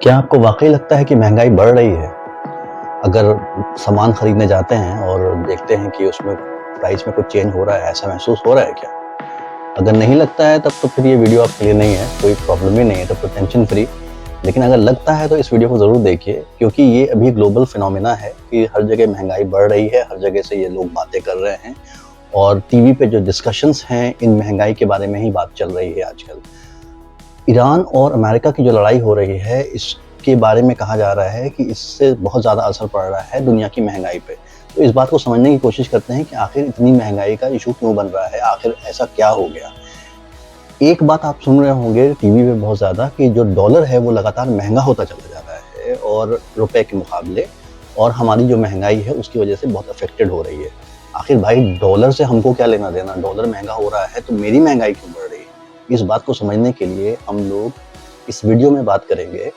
क्या आपको वाक़ई लगता है कि महँगाई बढ़ रही है? अगर सामान खरीदने जाते हैं और देखते हैं कि उसमें प्राइस में कुछ चेंज हो रहा है, ऐसा महसूस हो रहा है क्या? अगर नहीं लगता है तब तो फिर ये वीडियो आपके लिए नहीं है, कोई प्रॉब्लम ही नहीं है, तब तो टेंशन फ्री। लेकिन अगर लगता है तो इस वीडियो को ज़रूर देखिए क्योंकि ये अभी ग्लोबल फिनोमेना है कि हर जगह महँगाई बढ़ रही है, हर जगह से ये लोग बातें कर रहे हैं और टीवी पे जो डिस्कशंस हैं, इन महँगाई के बारे में ही बात चल रही है आजकल। ईरान और अमेरिका की जो लड़ाई हो रही है, इसके बारे में कहा जा रहा है कि इससे बहुत ज़्यादा असर पड़ रहा है दुनिया की महँगाई पे। तो इस बात को समझने की कोशिश करते हैं कि आखिर इतनी महँगाई का इश्यू क्यों बन रहा है? आखिर ऐसा क्या हो गया? एक बात आप सुन रहे होंगे टीवी पे बहुत ज़्यादा कि जो डॉलर है वो लगातार महँगा होता चला जा रहा है और रुपए के मुकाबले और हमारी जो महँगाई है उसकी वज़ह से बहुत अफ़ेक्टेड हो रही है। आखिर भाई डॉलर से हमको क्या लेना-देना? डॉलर महँगा हो रहा है तो मेरी महँगाई क्यों बढ़ रही है? इस बात को समझने के लिए हम लोग इस वीडियो में बात करेंगे।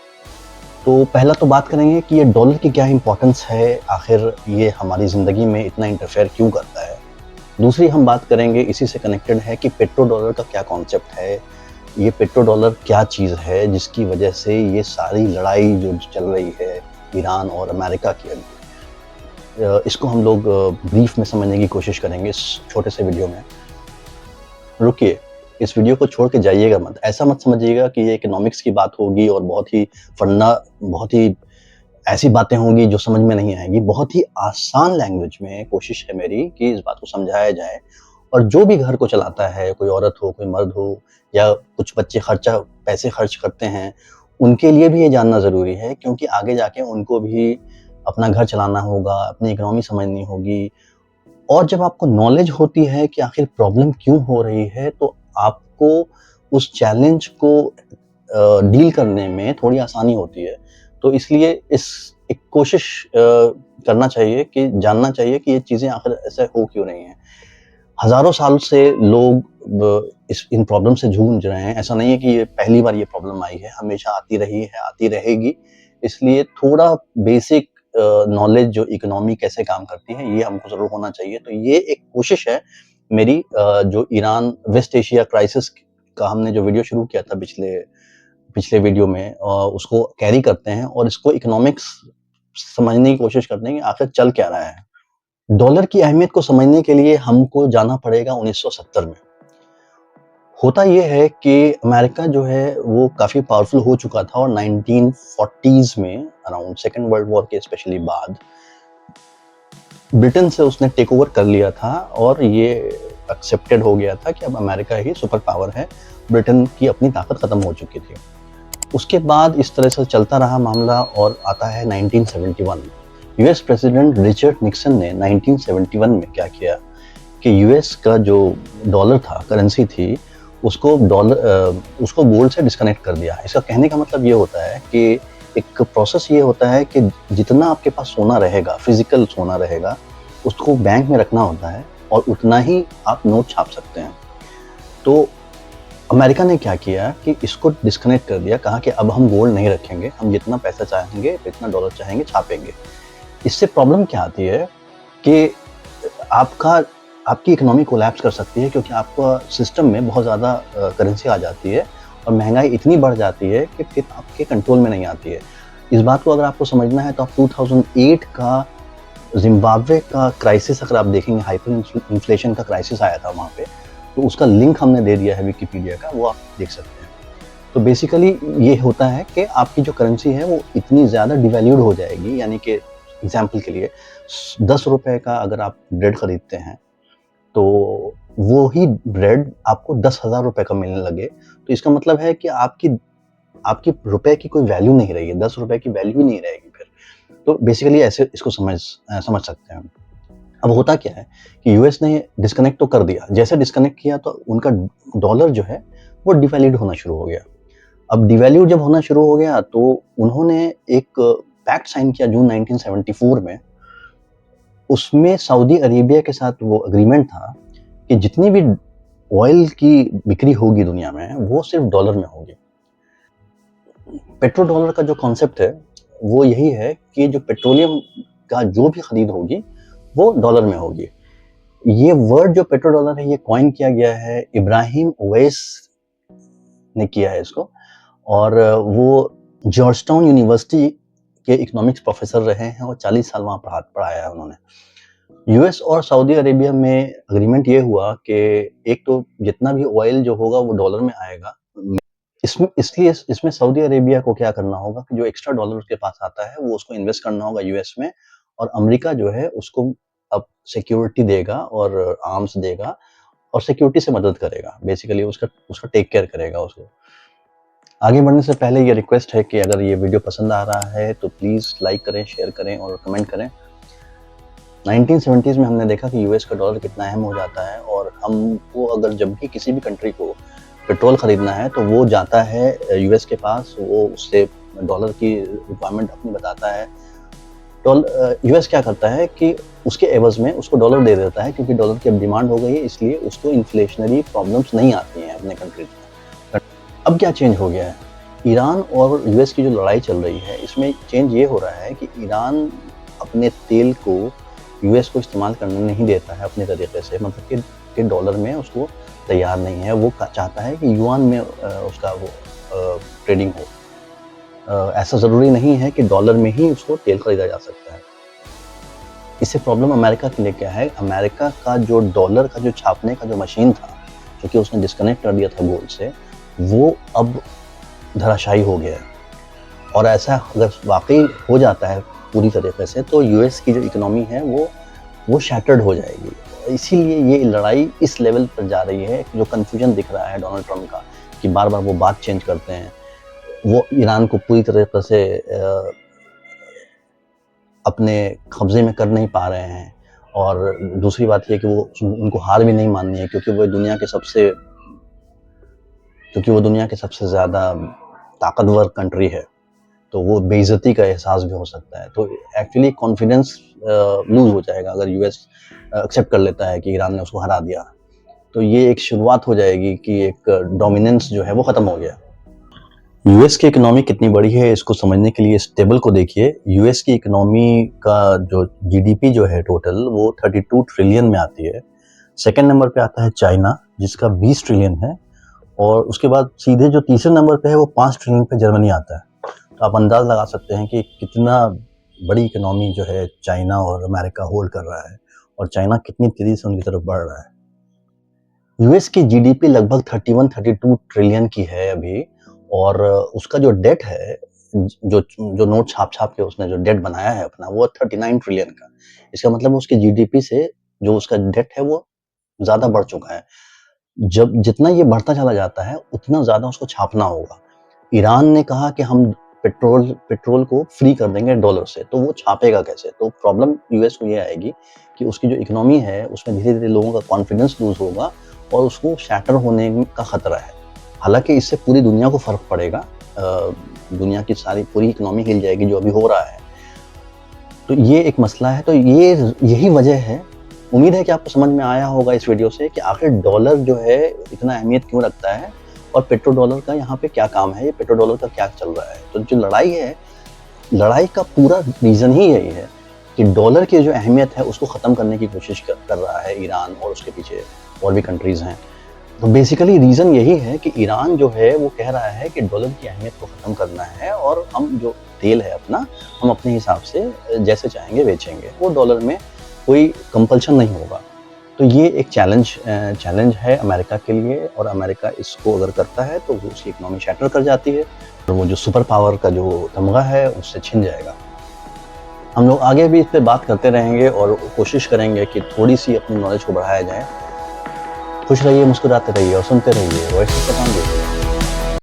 तो पहला तो बात करेंगे कि ये डॉलर की क्या इम्पोर्टेंस है, आखिर ये हमारी ज़िंदगी में इतना इंटरफेयर क्यों करता है। दूसरी हम बात करेंगे इसी से कनेक्टेड है कि पेट्रो डॉलर का क्या कॉन्सेप्ट है, ये पेट्रो डॉलर क्या चीज़ है जिसकी वजह से ये सारी लड़ाई जो चल रही है ईरान और अमेरिका की अभी। इसको हम लोग ब्रीफ में समझने की कोशिश करेंगे इस छोटे से वीडियो में। रुकिए, इस वीडियो को छोड़ के जाइएगा मत। ऐसा मत समझिएगा कि ये इकोनॉमिक्स की बात होगी और बहुत ही ऐसी बातें होंगी जो समझ में नहीं आएँगी। बहुत ही आसान लैंग्वेज में कोशिश है मेरी कि इस बात को समझाया जाए और जो भी घर को चलाता है, कोई औरत हो, कोई मर्द हो या कुछ बच्चे पैसे खर्च करते हैं, उनके लिए भी ये जानना ज़रूरी है क्योंकि आगे जाके उनको भी अपना घर चलाना होगा, अपनी इकोनॉमी समझनी होगी और जब आपको नॉलेज होती है कि आखिर प्रॉब्लम क्यों हो रही है, तो आपको उस चैलेंज को डील करने में थोड़ी आसानी होती है। तो इसलिए इस एक कोशिश करना चाहिए कि जानना चाहिए कि ये चीज़ें आखिर ऐसे हो क्यों रही हैं। हज़ारों साल से लोग इन प्रॉब्लम से जूझ रहे हैं। ऐसा नहीं है कि ये पहली बार ये प्रॉब्लम आई है, हमेशा आती रही है, आती रहेगी। इसलिए थोड़ा बेसिक नॉलेज जो इकोनॉमी कैसे काम करती है, ये हमको ज़रूर होना चाहिए। तो ये एक कोशिश है मेरी जो ईरान वेस्ट एशिया क्राइसिस का हमने जो वीडियो शुरू किया था पिछले पिछले वीडियो में उसको कैरी करते हैं और इसको इकोनॉमिक्स समझने की कोशिश करते हैं कि आखिर चल क्या रहा है। डॉलर की अहमियत को समझने के लिए हमको जाना पड़ेगा 1970 में। होता ये है कि अमेरिका जो है वो काफ़ी पावरफुल हो चुका था और 1940s में अराउंड सेकंड वर्ल्ड वॉर के स्पेशली बाद ब्रिटेन से उसने टेक ओवर कर लिया था और ये एक्सेप्टेड हो गया था कि अब अमेरिका ही सुपर पावर है। ब्रिटेन की अपनी ताकत खत्म हो चुकी थी। उसके बाद इस तरह से चलता रहा मामला और आता है 1971। यूएस प्रेसिडेंट रिचर्ड निक्सन ने 1971 में क्या किया कि यूएस का जो डॉलर था, करेंसी थी, उसको गोल्ड से डिस्कनेक्ट कर दिया। इसका कहने का मतलब ये होता है कि एक प्रोसेस ये होता है कि जितना आपके पास सोना रहेगा, फिजिकल सोना रहेगा, उसको बैंक में रखना होता है और उतना ही आप नोट छाप सकते हैं। तो अमेरिका ने क्या किया कि इसको डिस्कनेक्ट कर दिया, कहा कि अब हम गोल्ड नहीं रखेंगे, हम जितना पैसा चाहेंगे, जितना डॉलर चाहेंगे छापेंगे। इससे प्रॉब्लम क्या आती है कि आपका आपकी इकोनॉमी कोलैप्स कर सकती है क्योंकि आपका सिस्टम में बहुत ज़्यादा करेंसी आ जाती है और महँगाई इतनी बढ़ जाती है कि फिर आपके कंट्रोल में नहीं आती है। इस बात को अगर आपको समझना है तो आप 2008 का ज़िम्बाब्वे का क्राइसिस अगर आप देखेंगे, हाइपर इन्फ्लेशन का क्राइसिस आया था वहाँ पे, तो उसका लिंक हमने दे दिया है विकिपीडिया का, वो आप देख सकते हैं। तो बेसिकली ये होता है कि आपकी जो करेंसी है वो इतनी ज़्यादा डिवैल्यूड हो जाएगी, यानी कि एग्ज़ाम्पल के लिए ₹10 का अगर आप ब्रेड खरीदते हैं, तो वो ही ब्रेड आपको ₹10,000 का मिलने लगे, तो इसका मतलब है कि आपकी आपकी रुपए की कोई वैल्यू नहीं रही है, ₹10 की वैल्यू ही नहीं रहेगी फिर। तो बेसिकली ऐसे इसको समझ सकते हैं हम। अब होता क्या है कि यूएस ने डिस्कनेक्ट तो कर दिया, जैसे डिस्कनेक्ट किया तो उनका डॉलर जो है वो डिवैल्यूड होना शुरू हो गया। अब डिवैल्यूड जब होना शुरू हो गया तो उन्होंने एक पैक्ट साइन किया जून 1974 में। उसमें सऊदी अरेबिया के साथ वो एग्रीमेंट था कि जितनी भी ऑयल की बिक्री होगी दुनिया में, वो सिर्फ डॉलर में होगी। पेट्रो डॉलर का जो कॉन्सेप्ट है, वो यही है कि जो पेट्रोलियम का जो भी खरीद होगी, वो डॉलर में होगी। ये वर्ड जो पेट्रो डॉलर है, ये कॉइन किया गया है, इब्राहिम ओवैस ने किया है इसको और वो जॉर्जटाउन यूनिवर्सिटी के इकोनॉमिक्स प्रोफेसर रहे हैं और 40 साल वहाँ पढ़ाया है उन्होंने। यूएस और सऊदी अरेबिया में एग्रीमेंट ये हुआ कि एक तो जितना भी ऑयल जो होगा वो डॉलर में आएगा। इसमें सऊदी अरेबिया को क्या करना होगा कि जो एक्स्ट्रा डॉलर उसके पास आता है वो उसको इन्वेस्ट करना होगा यूएस में, और अमेरिका जो है उसको अब सिक्योरिटी देगा और आर्म्स देगा और सिक्योरिटी से मदद करेगा। बेसिकली उसका उसका टेक केयर करेगा उसको। आगे बढ़ने से पहले ये रिक्वेस्ट है कि अगर ये वीडियो पसंद आ रहा है तो प्लीज़ लाइक करें, शेयर करें और कमेंट करें। 1970s में हमने देखा कि यूएस का डॉलर कितना अहम हो जाता है, और हमको अगर जब भी किसी भी कंट्री को पेट्रोल खरीदना है तो वो जाता है यूएस के पास, वो उससे डॉलर की रिक्वायरमेंट अपनी बताता है। यूएस क्या करता है कि उसके एवज में उसको डॉलर दे देता है, क्योंकि डॉलर की अब डिमांड हो गई है, इसलिए उसको इन्फ्लेशनरी प्रॉब्लम्स नहीं आती हैं अपने कंट्रीज में। अब क्या चेंज हो गया है? ईरान और यूएस की जो लड़ाई चल रही है इसमें चेंज ये हो रहा है कि ईरान अपने तेल को यूएस को इस्तेमाल करने नहीं देता है अपने तरीके से, मतलब कि डॉलर में उसको तैयार नहीं है। वो चाहता है कि युआन में उसका वो ट्रेडिंग हो। ऐसा ज़रूरी नहीं है कि डॉलर में ही उसको तेल खरीदा जा सकता है। इससे प्रॉब्लम अमेरिका के लिए क्या है? अमेरिका का जो डॉलर का जो छापने का जो मशीन था, क्योंकि उसने डिस्कनेक्ट कर दिया था गोल्ड से, वो अब धराशायी हो गया है। और ऐसा अगर वाकई हो जाता है पूरी तरीके से तो यूएस की जो इकोनॉमी है वो शैटर्ड हो जाएगी। इसीलिए ये लड़ाई इस लेवल पर जा रही है। जो कन्फ्यूजन दिख रहा है डोनाल्ड ट्रम्प का कि बार बार वो बात चेंज करते हैं, वो ईरान को पूरी तरीके से अपने कब्जे में कर नहीं पा रहे हैं। और दूसरी बात ये कि वो उनको हार भी नहीं माननी है, क्योंकि वो दुनिया के सबसे ज़्यादा ताकतवर कंट्री है, तो वो बेइज्जती का एहसास भी हो सकता है। तो एक्चुअली कॉन्फिडेंस लूज़ हो जाएगा अगर यूएस एक्सेप्ट कर लेता है कि ईरान ने उसको हरा दिया। तो ये एक शुरुआत हो जाएगी कि एक डोमिनेंस जो है वो ख़त्म हो गया। यूएस की इकोनॉमी कितनी बड़ी है इसको समझने के लिए इस टेबल को देखिए। यूएस की इकोनॉमी का जो जीडीपी जो है टोटल वो 32 ट्रिलियन में आती है। सेकेंड नंबर पे आता है चाइना जिसका 20 ट्रिलियन है, और उसके बाद सीधे जो तीसरे नंबर पे है वो 5 ट्रिलियन पे जर्मनी आता है। तो आप अंदाज़ लगा सकते हैं कि कितना बड़ी इकोनॉमी जो है चाइना और अमेरिका होल्ड कर रहा है, और चाइना कितनी तेज़ी से उनकी तरफ बढ़ रहा है। यूएस की जीडीपी लगभग 31-32 ट्रिलियन की है अभी, और उसका जो डेट है, जो नोट छाप के उसने जो डेट बनाया है अपना, वो 39 ट्रिलियन का। इसका मतलब उसकी जीडीपी से जो उसका डेट है वो ज़्यादा बढ़ चुका है। जब जितना ये बढ़ता चला जाता है उतना ज़्यादा उसको छापना होगा। ईरान ने कहा कि हम पेट्रोल को फ्री कर देंगे डॉलर से, तो वो छापेगा कैसे? तो प्रॉब्लम यूएस को ये आएगी कि उसकी जो इकोनॉमी है उसमें धीरे-धीरे लोगों का कॉन्फिडेंस लूज़ होगा और उसको शैटर होने का खतरा है। हालाँकि इससे पूरी दुनिया को फ़र्क पड़ेगा, दुनिया की सारी पूरी इकोनॉमी हिल जाएगी जो अभी हो रहा है। तो ये एक मसला है। तो यही वजह है। उम्मीद है कि आपको समझ में आया होगा इस वीडियो से कि आखिर डॉलर जो है इतना अहमियत क्यों रखता है और पेट्रो डॉलर का यहाँ पे क्या काम है, ये पेट्रो डॉलर का क्या चल रहा है। तो जो लड़ाई है, लड़ाई का पूरा रीज़न ही यही है कि डॉलर की जो अहमियत है उसको ख़त्म करने की कोशिश कर रहा है ईरान, और उसके पीछे और भी कंट्रीज़ हैं। तो बेसिकली रीज़न यही है कि ईरान जो है वो कह रहा है कि डॉलर की अहमियत को ख़त्म करना है, और हम जो तेल है अपना, हम अपने हिसाब से जैसे चाहेंगे वो डॉलर में कोई कंपल्शन नहीं होगा। तो ये एक चैलेंज है अमेरिका के लिए, और अमेरिका इसको अगर करता है तो वो उसकी इकोनॉमी शैटर कर जाती है, और वो जो सुपर पावर का जो तमगा है उससे छिन जाएगा। हम लोग आगे भी इस पर बात करते रहेंगे और कोशिश करेंगे कि थोड़ी सी अपनी नॉलेज को बढ़ाया जाए। खुश रहिए, मुस्कुराते रहिए और सुनते रहिए वॉइस ऑफ पठान।